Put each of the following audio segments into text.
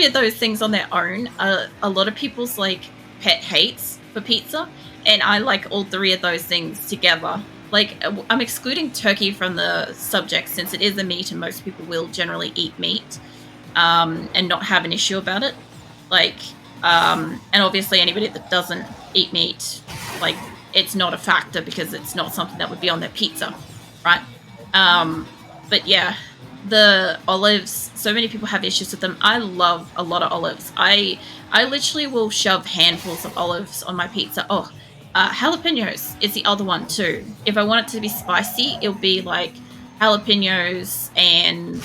three of those things on their own are a lot of people's like pet hates for pizza, and I like all three of those things together. Like, I'm excluding turkey from the subject since it is a meat and most people will generally eat meat and not have an issue about it. Like, and obviously anybody that doesn't eat meat, like, it's not a factor because it's not something that would be on their pizza, right? But yeah, the olives, so many people have issues with them. I love a lot of olives. I literally will shove handfuls of olives on my pizza. Oh, jalapenos is the other one too. If I want it to be spicy, it'll be like jalapenos and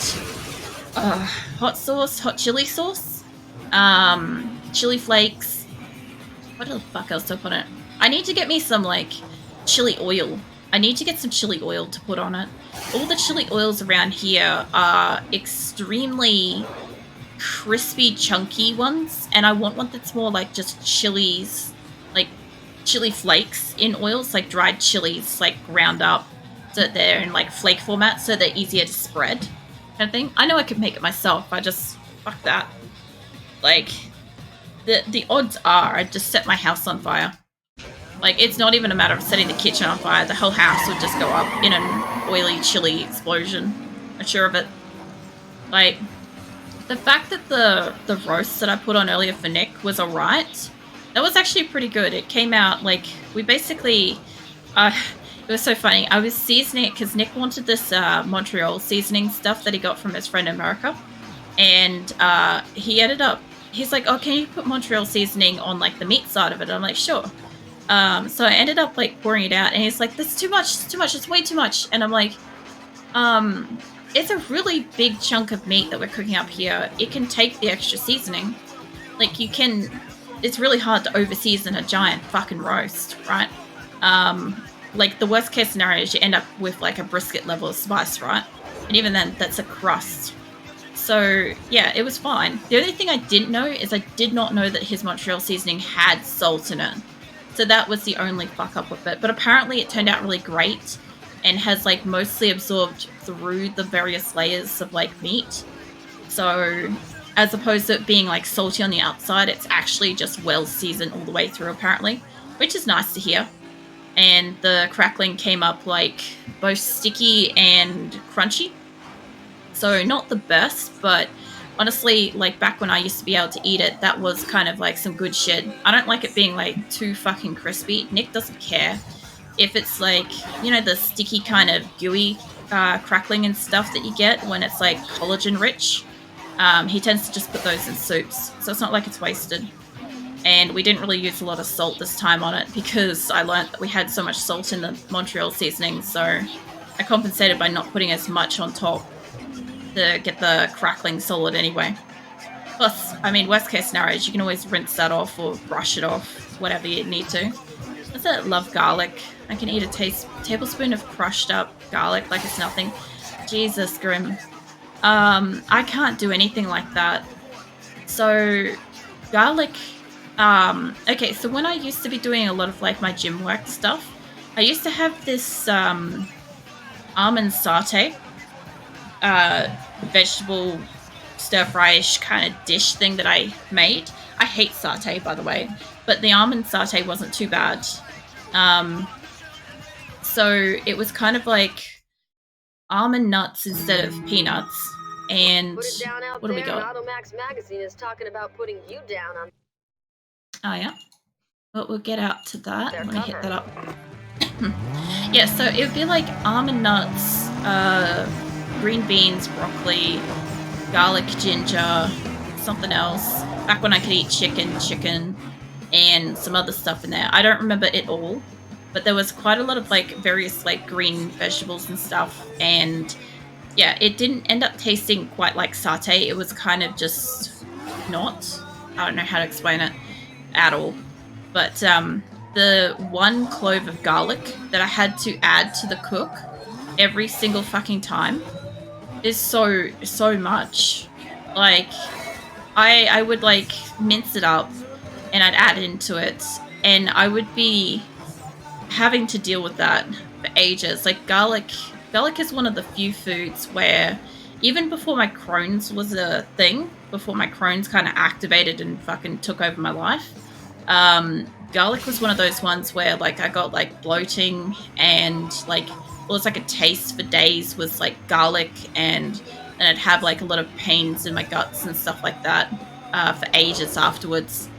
hot sauce, hot chili sauce, chili flakes. What the fuck else do I put on it? I need to get me some like chili oil. I need to get some chili oil to put on it. All the chili oils around here are extremely crispy, chunky ones, and I want one that's more like just chilies, like chili flakes in oils, like dried chilies, like ground up, so that they're in like flake format, so they're easier to spread, kind of thing. I know I could make it myself. I just fuck that. Like, the odds are I'd just set my house on fire. Like, it's not even a matter of setting the kitchen on fire. The whole house would just go up in an oily, chili explosion. I'm sure of it. Like, the fact that the roast that I put on earlier for Nick was alright, that was actually pretty good. It came out, like, we basically... it was so funny. I was seasoning it because Nick wanted this Montreal seasoning stuff that he got from his friend in America. And he ended up... He's like, oh, can you put Montreal seasoning on, like, the meat side of it? And I'm like, sure. So I ended up like pouring it out, and he's like, "That's too much. It's too much. It's way too much." And I'm like, "It's a really big chunk of meat that we're cooking up here. It can take the extra seasoning. Like, you can. It's really hard to over season a giant fucking roast, right? Like, the worst case scenario is you end up with like a brisket level of spice, right? And even then, that's a crust. So yeah, it was fine. The only thing I didn't know is I did not know that his Montreal seasoning had salt in it." So that was the only fuck up with it. But apparently it turned out really great and has like mostly absorbed through the various layers of like meat. So as opposed to it being like salty on the outside, it's actually just well seasoned all the way through apparently, which is nice to hear. And the crackling came up like both sticky and crunchy. So not the best, but honestly, like, back when I used to be able to eat it, that was kind of like some good shit. I don't like it being like too fucking crispy. Nick doesn't care if it's like, you know, the sticky kind of gooey crackling and stuff that you get when it's like collagen rich. He tends to just put those in soups, so it's not like it's wasted. And we didn't really use a lot of salt this time on it because I learned that we had so much salt in the Montreal seasoning, so I compensated by not putting as much on top to get the crackling solid anyway. Plus, I mean, worst case scenarios, you can always rinse that off or brush it off, whatever you need to. I said I love garlic. I can eat a tablespoon of crushed up garlic like it's nothing. Jesus, Grim. I can't do anything like that. So, garlic... okay, so when I used to be doing a lot of, like, my gym work stuff, I used to have this, almond satay. Vegetable stir-fry-ish kind of dish thing that I made. I hate satay, by the way, but the almond satay wasn't too bad. So it was kind of like almond nuts instead of peanuts. And what do we got? Automax Magazine is talking about putting you down on. Oh yeah. Well, we'll get out to that. Let me hit that up. Yeah, so it would be like almond nuts, green beans, broccoli, garlic, ginger, something else. Back when I could eat chicken, and some other stuff in there. I don't remember it all, but there was quite a lot of like various like green vegetables and stuff. And yeah, it didn't end up tasting quite like satay. It was kind of just not. I don't know how to explain it at all. But the one clove of garlic that I had to add to the cook every single fucking time is so much. Like, I would like mince it up and I'd add into it, and I would be having to deal with that for ages. Like, garlic is one of the few foods where even before my Crohn's was a thing, before my Crohn's kind of activated and fucking took over my life, garlic was one of those ones where like I got like bloating and like it was like a taste for days was like garlic, and I'd have like a lot of pains in my guts and stuff like that for ages afterwards.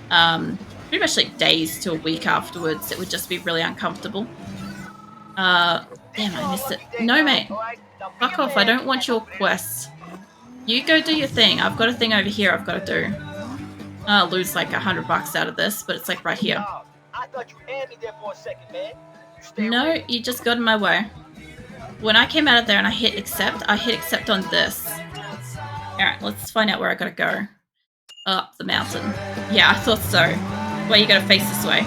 Pretty much like days to a week afterwards, it would just be really uncomfortable. Damn, I missed it. No, mate. Fuck off. I don't want your quests. You go do your thing. I've got a thing over here I've got to do. I'll lose like $100 out of this, but it's like right here. I thought you had me there for a second, man. No, you just got in my way. When I came out of there and I hit accept on this. Alright, let's find out where I gotta go. Up the mountain. Yeah, I thought so. Well, you gotta face this way.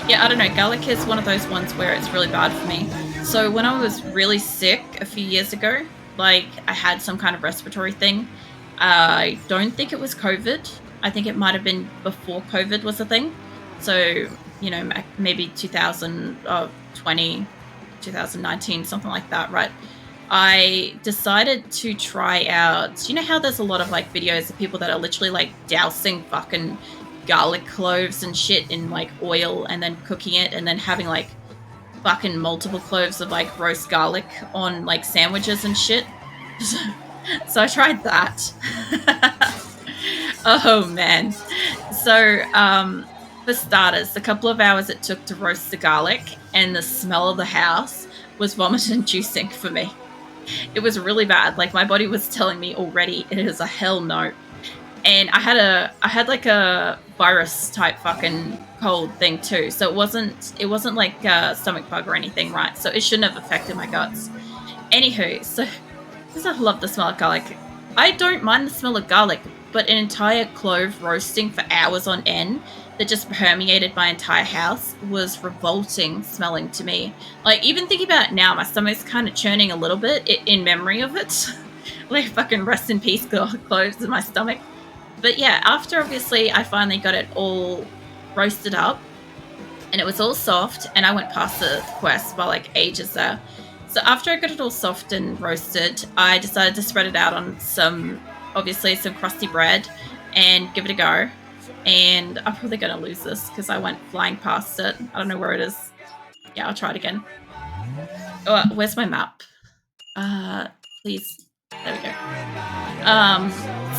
Yeah, I don't know. Garlic is one of those ones where it's really bad for me. So when I was really sick a few years ago, like I had some kind of respiratory thing. I don't think it was COVID. I think it might have been before COVID was a thing. So, you know, maybe 2020, 2019, something like that, right? I decided to try out, you know how there's a lot of like videos of people that are literally like dousing fucking garlic cloves and shit in like oil and then cooking it and then having like fucking multiple cloves of like roast garlic on like sandwiches and shit. So I tried that. Oh man. So for starters, the couple of hours it took to roast the garlic and the smell of the house was vomit inducing for me. It was really bad. Like my body was telling me already it is a hell no. And I had like a virus type fucking cold thing too. So it wasn't like a stomach bug or anything, right? So it shouldn't have affected my guts. Anywho, so because I love the smell of garlic. I don't mind the smell of garlic, but an entire clove roasting for hours on end that just permeated my entire house was revolting smelling to me. Like, even thinking about it now, my stomach's kind of churning a little bit in memory of it. Like, fucking rest in peace, cloves in my stomach. But yeah, after obviously I finally got it all roasted up and it was all soft, and I went past the quest by like ages there. So after I got it all soft and roasted, I decided to spread it out on some crusty bread and give it a go. And I'm probably going to lose this because I went flying past it. I don't know where it is. Yeah, I'll try it again. Oh, where's my map? Please. There we go.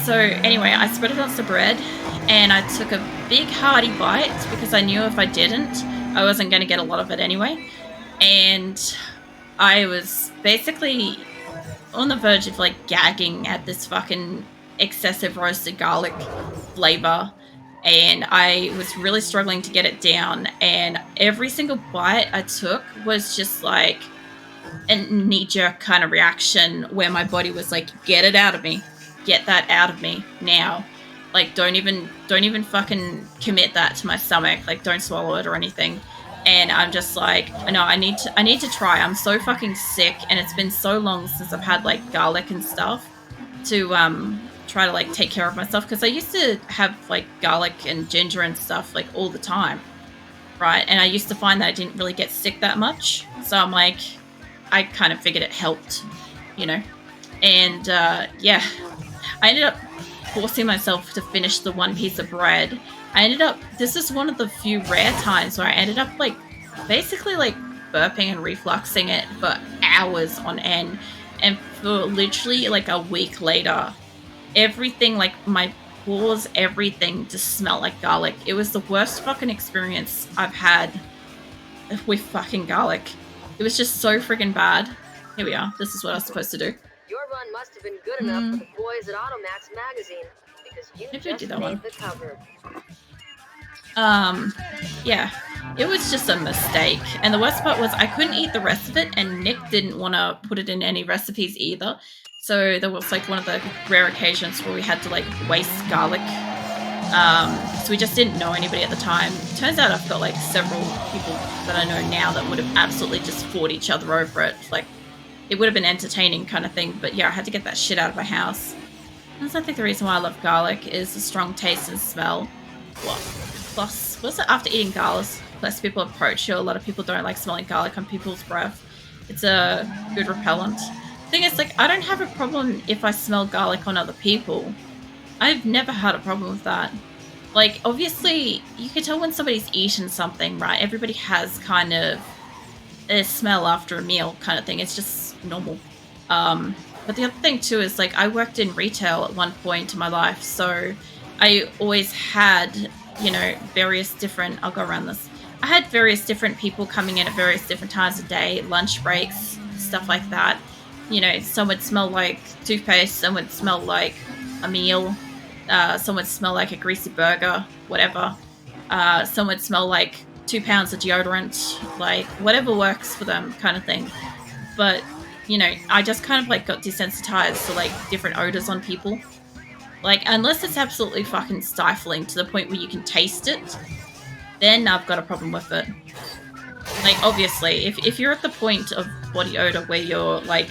So anyway, I spread it on some bread and I took a big hearty bite because I knew if I didn't, I wasn't going to get a lot of it anyway. And I was basically on the verge of like gagging at this fucking excessive roasted garlic flavor, and I was really struggling to get it down, and every single bite I took was just like a knee-jerk kind of reaction where my body was like, get it out of me, get that out of me now, like don't even fucking commit that to my stomach, like don't swallow it or anything. And I'm just like, no, I need to try. I'm so fucking sick, and it's been so long since I've had like garlic and stuff to try to like take care of myself, because I used to have like garlic and ginger and stuff like all the time, right? And I used to find that I didn't really get sick that much. So I'm like, I kind of figured it helped, you know. And yeah, I ended up forcing myself to finish the one piece of bread. This is one of the few rare times where I ended up like basically like burping and refluxing it for hours on end. And for literally like a week later, everything, like my pores, everything just smelled like garlic. It was the worst fucking experience I've had with fucking garlic. It was just so freaking bad. Here we are. This is what I was supposed to do. Your run must have been good enough for the boys at Automax magazine, because you just made the cover. Yeah, it was just a mistake. And the worst part was I couldn't eat the rest of it, and Nick didn't want to put it in any recipes either. So there was like one of the rare occasions where we had to like waste garlic. So we just didn't know anybody at the time. Turns out I've got like several people that I know now that would have absolutely just fought each other over it. Like, it would have been entertaining kind of thing. But yeah, I had to get that shit out of my house. And I think the reason why I love garlic is the strong taste and smell. Plus, what's it, after eating garlic, plus people approach you. A lot of people don't like smelling garlic on people's breath. It's a good repellent. Thing is, like, I don't have a problem if I smell garlic on other people. I've never had a problem with that. Like, obviously, you can tell when somebody's eaten something, right? Everybody has kind of a smell after a meal kind of thing. It's just normal. But the other thing, too, is, like, I worked in retail at one point in my life, so I always had, you know, various different... I'll go around this. I had various different people coming in at various different times of day, lunch breaks, stuff like that. You know, some would smell like toothpaste, some would smell like a meal, some would smell like a greasy burger, whatever. Some would smell like 2 pounds of deodorant, like whatever works for them kind of thing. But, you know, I just kind of like got desensitized to like different odors on people. Like, unless it's absolutely fucking stifling to the point where you can taste it, then I've got a problem with it. Like, obviously, if you're at the point of body odor where you're like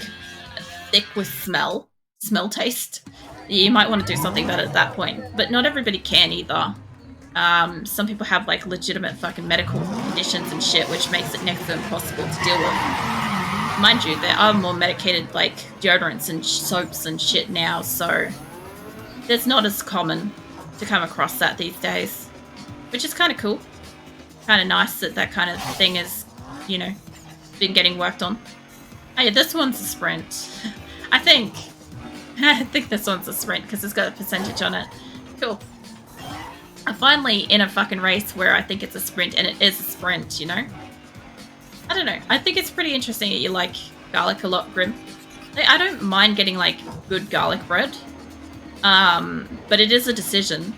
thick with smell taste, you might want to do something about it at that point. But not everybody can either. Some people have like legitimate fucking medical conditions and shit, which makes it next to impossible to deal with. Mind you, there are more medicated like deodorants and soaps and shit now, so it's not as common to come across that these days, which is kind of cool. Kind of nice that that kind of thing is, you know, been getting worked on. Oh yeah, this one's a sprint. I think this one's a sprint because it's got a percentage on it. Cool. I'm finally in a fucking race where I think it's a sprint, and it is a sprint, you know? I don't know. I think it's pretty interesting that you like garlic a lot, Grim. Like, I don't mind getting, like, good garlic bread. But it is a decision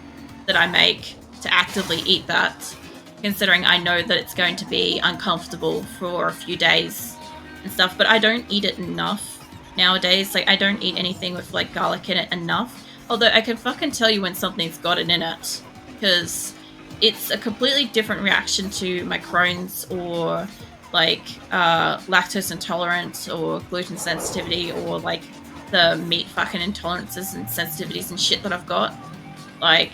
that I make to actively eat that, considering I know that it's going to be uncomfortable for a few days and stuff. But I don't eat it enough nowadays. Like, I don't eat anything with, like, garlic in it enough. Although I can fucking tell you when something's got it in it, because it's a completely different reaction to my Crohn's or like lactose intolerance or gluten sensitivity or like the meat fucking intolerances and sensitivities and shit that I've got. Like,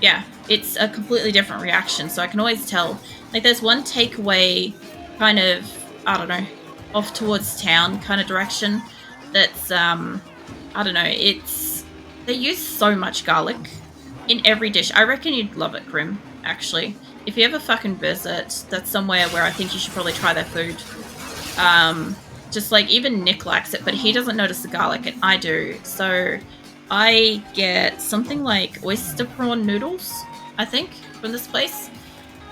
yeah, it's a completely different reaction, so I can always tell. Like, there's one takeaway kind of, I don't know, off towards town kind of direction that's, I don't know, it's, they use so much garlic in every dish. I reckon you'd love it, Grim, actually. If you ever fucking visit, that's somewhere where I think you should probably try their food. Just like, even Nick likes it, but he doesn't notice the garlic, and I do. So I get something like oyster prawn noodles, I think, from this place.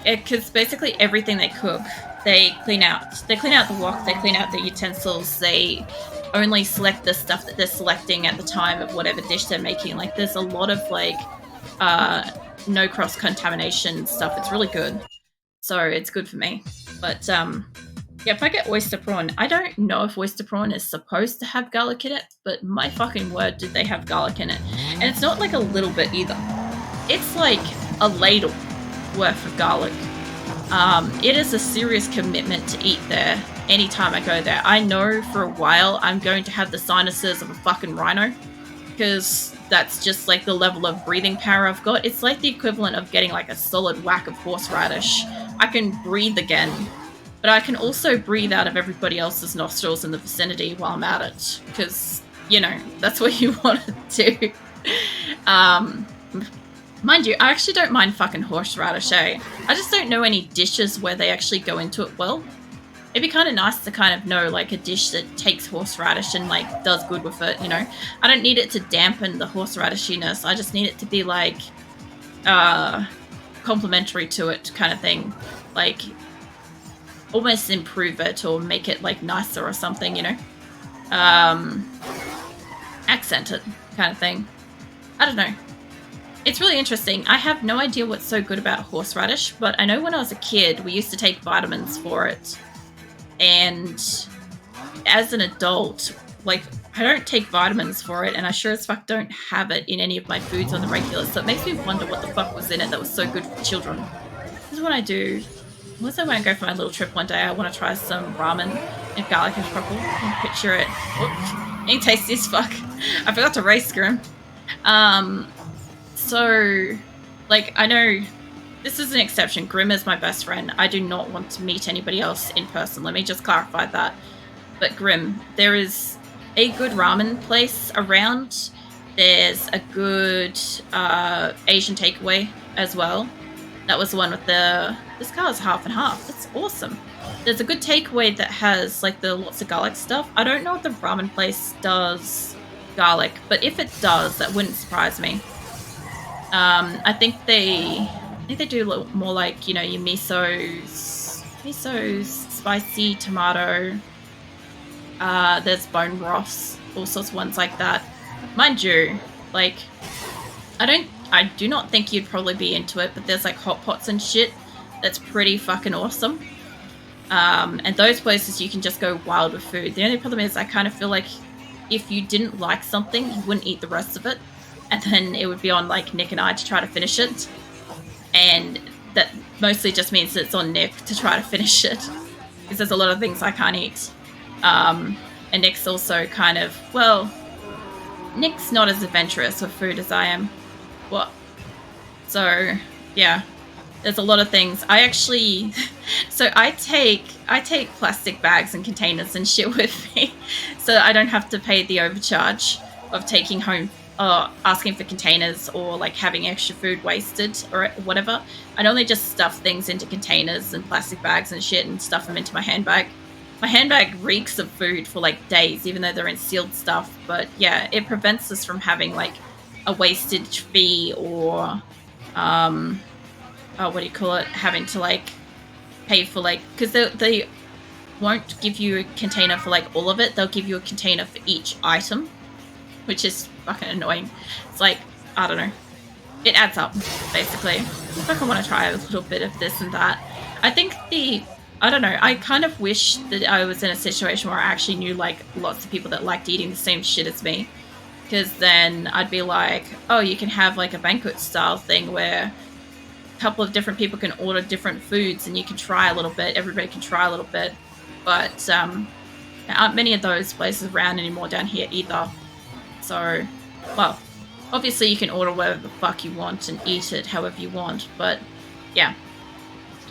Because basically everything they cook, they clean out. They clean out the wok, they clean out the utensils, they only select the stuff that they're selecting at the time of whatever dish they're making. Like, there's a lot of, like, no cross-contamination stuff. It's really good. So it's good for me. But, yeah, if I get oyster prawn, I don't know if oyster prawn is supposed to have garlic in it, but my fucking word, did they have garlic in it. And it's not like a little bit either. It's like a ladle worth of garlic. It is a serious commitment to eat there anytime I go there. I know for a while I'm going to have the sinuses of a fucking rhino, because that's just like the level of breathing power I've got. It's like the equivalent of getting like a solid whack of horseradish. I can breathe again, but I can also breathe out of everybody else's nostrils in the vicinity while I'm at it, because, you know, that's what you want to do. Mind you, I actually don't mind fucking horseradish, eh? I just don't know any dishes where they actually go into it well. It'd be kind of nice to kind of know, like, a dish that takes horseradish and, like, does good with it, you know? I don't need it to dampen the horseradishiness. I just need it to be, like, complementary to it kind of thing. Like, almost improve it or make it, like, nicer or something, you know? Accent it kind of thing. I don't know. It's really interesting. I have no idea what's so good about horseradish, but I know when I was a kid, we used to take vitamins for it. And as an adult, like, I don't take vitamins for it, and I sure as fuck don't have it in any of my foods on the regular, so it makes me wonder what the fuck was in it that was so good for children. This is what I do. Unless I want to go for my little trip one day, I want to try some ramen and garlic and purple. I can picture it. Oops. Ain't tasty as fuck. I forgot to race Grim. So, like, I know this is an exception. Grim is my best friend. I do not want to meet anybody else in person. Let me just clarify that. But Grim, there is a good ramen place around. There's a good Asian takeaway as well. That was the one with this car is half and half. That's awesome. There's a good takeaway that has like the lots of garlic stuff. I don't know if the ramen place does garlic, but if it does, that wouldn't surprise me. I think they do more like, you know, your misos, spicy tomato. There's bone broths, all sorts of ones like that. Mind you, like, I do not think you'd probably be into it, but there's like hot pots and shit that's pretty fucking awesome. And those places you can just go wild with food. The only problem is I kind of feel like if you didn't like something, you wouldn't eat the rest of it. And then it would be on like Nick and I to try to finish it. And that mostly just means it's on Nick to try to finish it. Because there's a lot of things I can't eat. And Nick's also kind of, well, Nick's not as adventurous with food as I am. What? So, yeah. There's a lot of things. I actually, so I take plastic bags and containers and shit with me, so I don't have to pay the overcharge of taking home, asking for containers or like having extra food wasted or whatever. I normally just stuff things into containers and plastic bags and shit and stuff them into my handbag. My handbag reeks of food for like days, even though they're in sealed stuff. But yeah, it prevents us from having like a wastage fee or, what do you call it, having to like pay for like, because they won't give you a container for like all of it. They'll give you a container for each item, which is fucking annoying. It's like, I don't know, it adds up basically. I fucking want to try a little bit of this and that. I think I don't know, I kind of wish that I was in a situation where I actually knew like lots of people that liked eating the same shit as me, because then I'd be like, oh, you can have like a banquet style thing where couple of different people can order different foods and you can try a little bit, everybody can try a little bit, but there aren't many of those places around anymore down here either. So, well, obviously you can order whatever the fuck you want and eat it however you want, but yeah,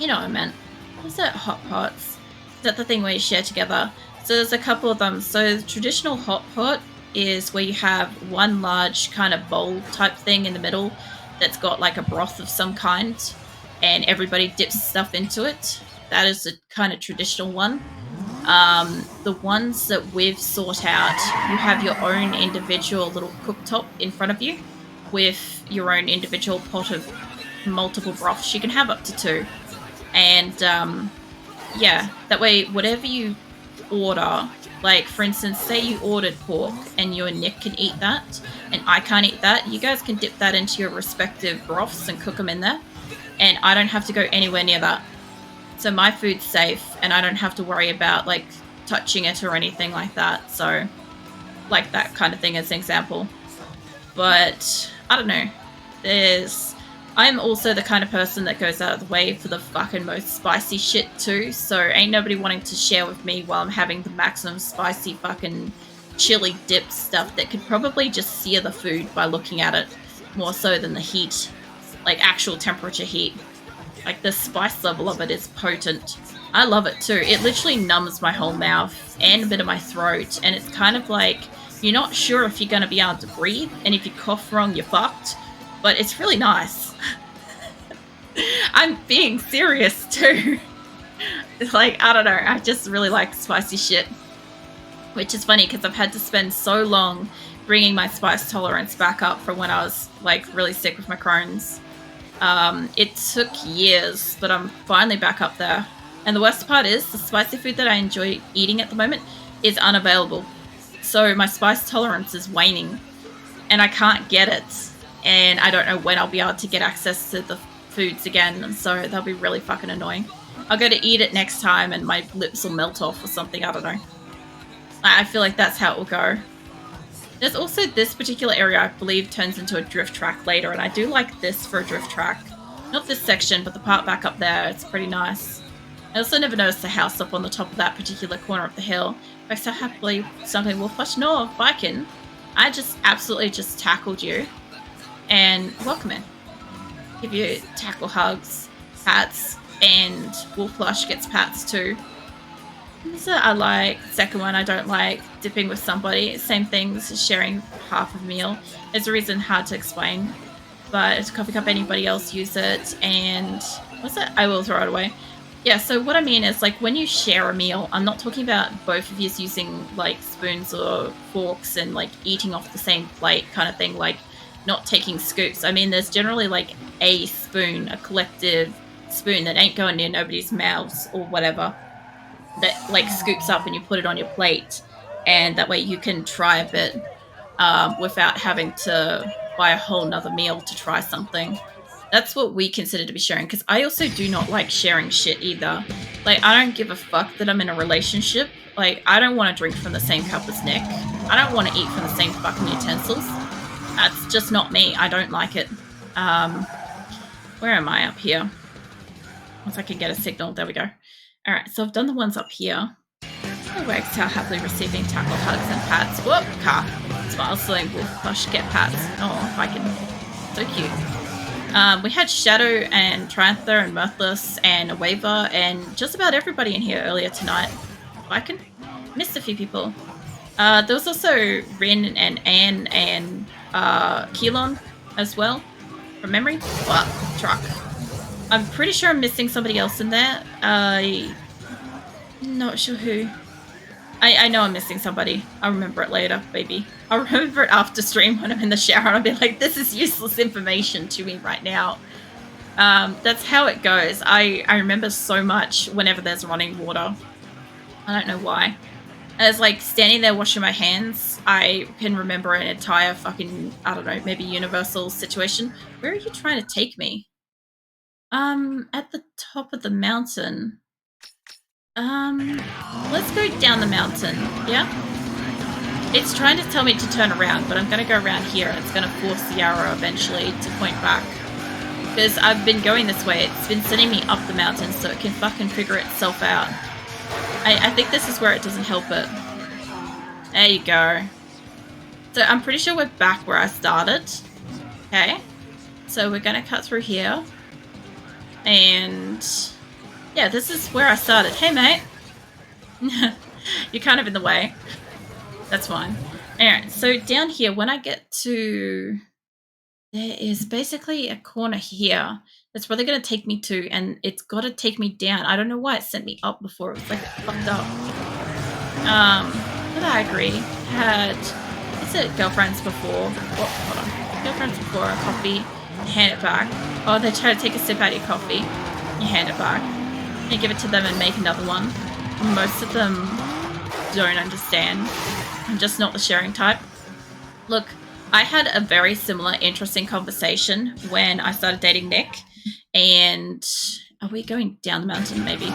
you know what I meant. What's that, hot pots? Is that the thing where you share together? So there's a couple of them. So the traditional hot pot is where you have one large kind of bowl type thing in the middle that's got like a broth of some kind and everybody dips stuff into it. That is the kind of traditional one. The ones that we've sought out, you have your own individual little cooktop in front of you with your own individual pot of multiple broths. You can have up to 2. And yeah, that way whatever you order, like for instance, say you ordered pork and you and Nick can eat that and I can't eat that, you guys can dip that into your respective broths and cook them in there, and I don't have to go anywhere near that. So my food's safe and I don't have to worry about like touching it or anything like that. So like that kind of thing as an example. But I don't know, I'm also the kind of person that goes out of the way for the fucking most spicy shit too, so ain't nobody wanting to share with me while I'm having the maximum spicy fucking chili dip stuff that could probably just sear the food by looking at it, more so than the heat, like actual temperature heat. Like the spice level of it is potent. I love it too. It literally numbs my whole mouth and a bit of my throat, and it's kind of like you're not sure if you're going to be able to breathe, and if you cough wrong, you're fucked. But it's really nice. I'm being serious too. It's like, I don't know, I just really like spicy shit. Which is funny because I've had to spend so long bringing my spice tolerance back up from when I was like really sick with my Crohn's. It took years, but I'm finally back up there. And the worst part is the spicy food that I enjoy eating at the moment is unavailable. So my spice tolerance is waning and I can't get it. And I don't know when I'll be able to get access to the foods again, so that'll be really fucking annoying. I'll go to eat it next time and my lips will melt off or something, I don't know. I feel like that's how it will go. There's also this particular area I believe turns into a drift track later, and I do like this for a drift track. Not this section, but the part back up there, it's pretty nice. I also never noticed the house up on the top of that particular corner of the hill. If I so happily something Wolfwatch North biking, I just absolutely just tackled you. And welcome in. Give you tackle hugs, pats, and Wolflush gets pats too. So I like. Second one, I don't like dipping with somebody. Same things, sharing half a meal. There's a reason hard to explain, but it's a coffee cup. Anybody else use it? And what's it? I will throw it away. Yeah, so what I mean is, like, when you share a meal, I'm not talking about both of you using, like, spoons or forks and, like, eating off the same plate kind of thing, like, not taking scoops. I mean, there's generally, like, a spoon, a collective spoon that ain't going near nobody's mouths or whatever, that, like, scoops up and you put it on your plate, and that way you can try a bit without having to buy a whole nother meal to try something. That's what we consider to be sharing, because I also do not like sharing shit either. Like, I don't give a fuck that I'm in a relationship. Like, I don't want to drink from the same cup as Nick. I don't want to eat from the same fucking utensils. That's just not me. I don't like it. Where am I up here? Once I can get a signal. There we go. Alright, so I've done the ones up here. The wags are happily receiving tackle, hugs, and pats. Whoop! Car. Smiles, sling, wolf, push, get pats. Oh, if I can. So cute. We had Shadow and Trianther and Mirthless and a Waver and just about everybody in here earlier tonight. I can missed a few people. There was also Rin and Anne and Keelon as well, from memory. What? Truck. I'm pretty sure I'm missing somebody else in there. I'm not sure who. I know I'm missing somebody. I'll remember it later, baby. I'll remember it after stream when I'm in the shower and I'll be like, this is useless information to me right now. That's how it goes. I remember so much whenever there's running water. I don't know why. As like standing there washing my hands, I can remember an entire fucking, I don't know, maybe universal situation. Where are you trying to take me? At the top of the mountain. Let's go down the mountain, yeah? It's trying to tell me to turn around, but I'm gonna go around here and it's gonna force the arrow eventually to point back. Because I've been going this way, it's been sending me up the mountain so it can fucking figure itself out. I think this is where it doesn't help it. There you go. So I'm pretty sure we're back where I started. Okay. So we're gonna cut through here. And yeah, this is where I started. Hey, mate. You're kind of in the way. That's fine. Alright, so down here, when I get to... There is basically a corner here that's where they're going to take me to, and it's got to take me down. I don't know why it sent me up before. It was like fucked up. But I agree. Had... Is it girlfriends before? Oh, hold on. Girlfriends before, a coffee, hand it back. Oh, they try to take a sip out of your coffee. You hand it back. You give it to them and make another one. Most of them don't understand. I'm just not the sharing type. Look, I had a very similar interesting conversation when I started dating Nick. And are we going down the mountain maybe?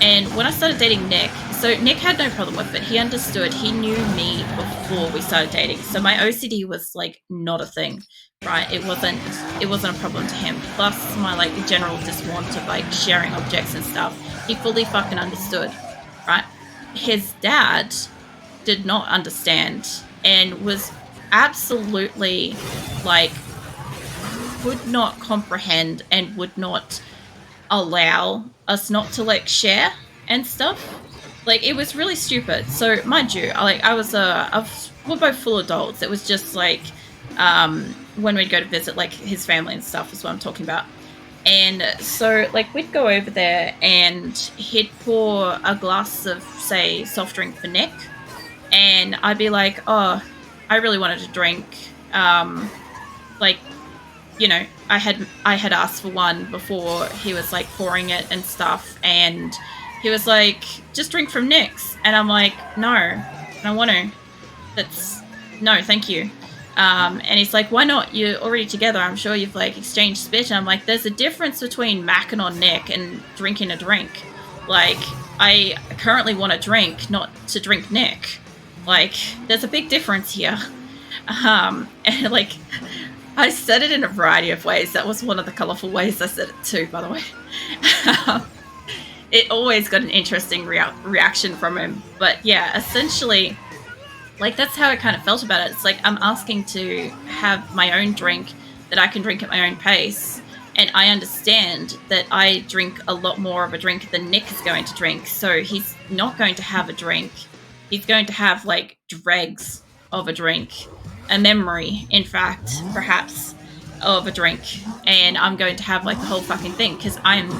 And when I started dating Nick, so Nick had no problem with it. He understood. He knew me before we started dating. So my OCD was like not a thing, right? It wasn't a problem to him. Plus my like general diswant of like sharing objects and stuff. He fully fucking understood, right? His dad did not understand and was absolutely like would not comprehend and would not allow us not to like share and stuff. Like it was really stupid. So mind you, we're both full adults. It was just like when we'd go to visit like his family and stuff is what I'm talking about. And so like we'd go over there and he'd pour a glass of say soft drink for Nick, and I'd be like, oh, I really wanted to drink. Like, you know, I had asked for one before he was like pouring it and stuff, and he was like, just drink from Nick's, and I'm like, no, I don't want to. No, thank you. And he's like, why not? You're already together. I'm sure you've like exchanged spit. And I'm like, there's a difference between macking on Nick and drinking a drink. Like, I currently want a drink, not to drink Nick. Like, there's a big difference here. And like, I said it in a variety of ways. That was one of the colourful ways I said it too, by the way. It always got an interesting reaction from him. But yeah, essentially, like, that's how I kind of felt about it. It's like I'm asking to have my own drink that I can drink at my own pace. And I understand that I drink a lot more of a drink than Nick is going to drink. So he's not going to have a drink. He's going to have, like, dregs of a drink. A memory, in fact, perhaps, of a drink. And I'm going to have, like, the whole fucking thing. Because I'm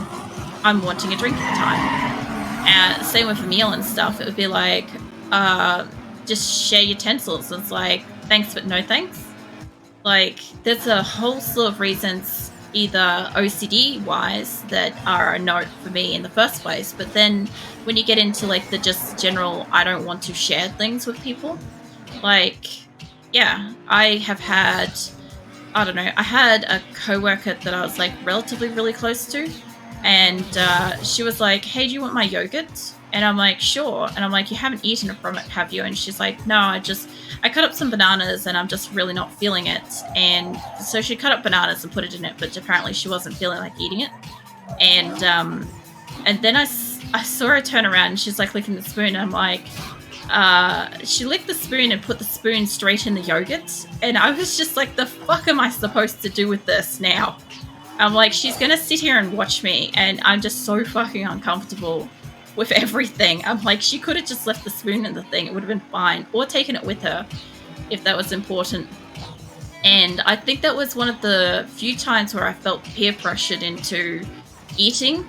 wanting a drink at the time. And same with a meal and stuff. It would be like, just share utensils. It's like, thanks but no thanks. Like, there's a whole slew of reasons, either OCD-wise, that are a no for me in the first place. But then when you get into, like, the just general, I don't want to share things with people. Like, yeah, I have had, I don't know, I had a coworker that I was, like, relatively really close to. And she was like, hey, do you want my yogurt? And I'm like, sure. And I'm like, you haven't eaten from it, have you? And she's like, no, I cut up some bananas and I'm just really not feeling it. And so she cut up bananas and put it in it, but apparently she wasn't feeling like eating it. And then I saw her turn around and she's like licking the spoon. And I'm like, she licked the spoon and put the spoon straight in the yogurt. And I was just like, the fuck am I supposed to do with this now? I'm like, she's going to sit here and watch me. And I'm just so fucking uncomfortable with everything. I'm like, she could have just left the spoon in the thing. It would have been fine. Or taken it with her if that was important. And I think that was one of the few times where I felt peer pressured into eating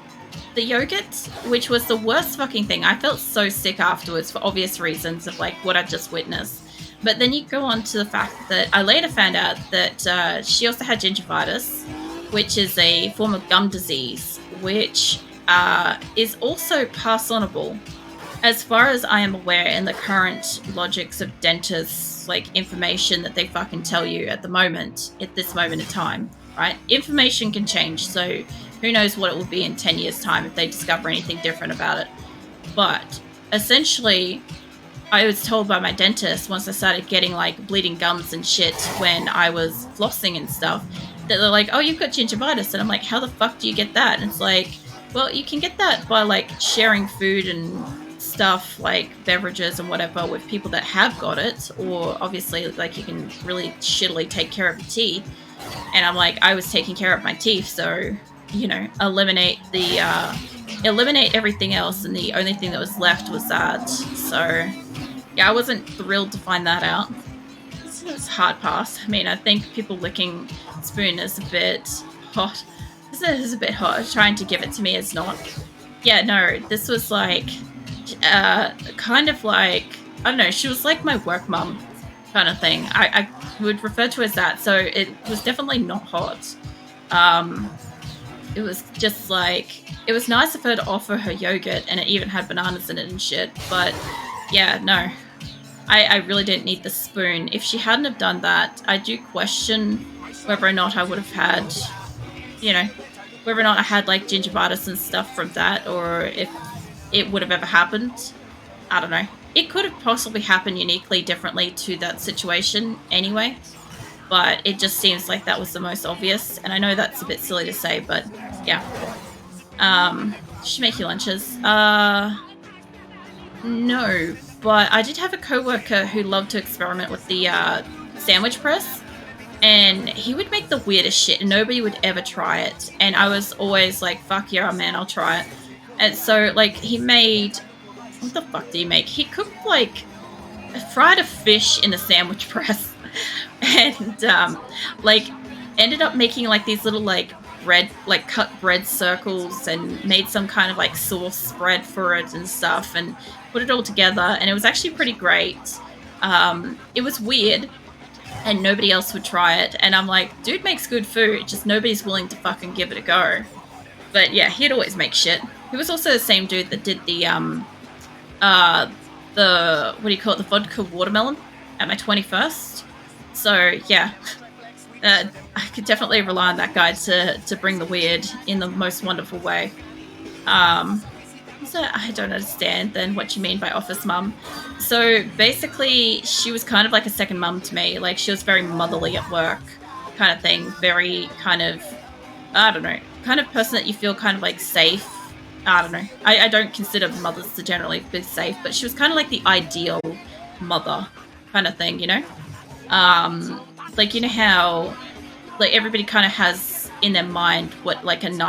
the yogurt, which was the worst fucking thing. I felt so sick afterwards for obvious reasons of, like, what I just witnessed. But then you go on to the fact that I later found out that she also had gingivitis, which is a form of gum disease, which is also pass-onable. As far as I am aware, in the current logics of dentists, like, information that they fucking tell you at this moment in time, right? Information can change, so who knows what it will be in 10 years' time if they discover anything different about it. But essentially, I was told by my dentist once I started getting, like, bleeding gums and shit when I was flossing and stuff, that they're like, oh, you've got gingivitis. And I'm like, how the fuck do you get that? And it's like, well, you can get that by, like, sharing food and stuff, like beverages and whatever, with people that have got it. Or obviously, like, you can really shittily take care of your teeth. And I'm like, I was taking care of my teeth, so, you know, eliminate everything else, and the only thing that was left was that. So, yeah, I wasn't thrilled to find that out. It's a hard pass. I mean, I think people licking spoon is a bit hot. This is a bit hot. Trying to give it to me is not. Yeah, no, this was like, kind of like, I don't know, she was like my work mum kind of thing. I would refer to it as that. So it was definitely not hot. It was just like, it was nice of her to offer her yogurt, and it even had bananas in it and shit. But yeah, no. I really didn't need the spoon. If she hadn't have done that, I do question whether or not I would have had, you know, whether or not I had, like, gingivitis and stuff from that, or if it would have ever happened. I don't know. It could have possibly happened uniquely differently to that situation anyway, but it just seems like that was the most obvious, and I know that's a bit silly to say, but yeah. Should make you lunches. No. But I did have a coworker who loved to experiment with the sandwich press, and he would make the weirdest shit, and nobody would ever try it. And I was always like, fuck yeah, man, I'll try it. And so, like, he made... What the fuck did he make? He cooked, like, fried a fish in a sandwich press. And, like, ended up making, like, these little, like, bread, like, cut bread circles, and made some kind of, like, sauce spread for it and stuff, and put it all together, and it was actually pretty great. It was weird, and nobody else would try it, and I'm like, dude makes good food, just nobody's willing to fucking give it a go. But yeah, he'd always make shit. He was also the same dude that did the what do you call it, the vodka watermelon at my 21st. So yeah, I could definitely rely on that guy to bring the weird in the most wonderful way. So I don't understand then what you mean by office mum. So basically, she was kind of like a second mum to me. Like, she was very motherly at work kind of thing. Very kind of, I don't know, kind of person that you feel kind of like safe. I don't know. I don't consider mothers to generally be safe, but she was kind of like the ideal mother kind of thing, you know? Like, you know how, like, everybody kind of has in their mind what like a nice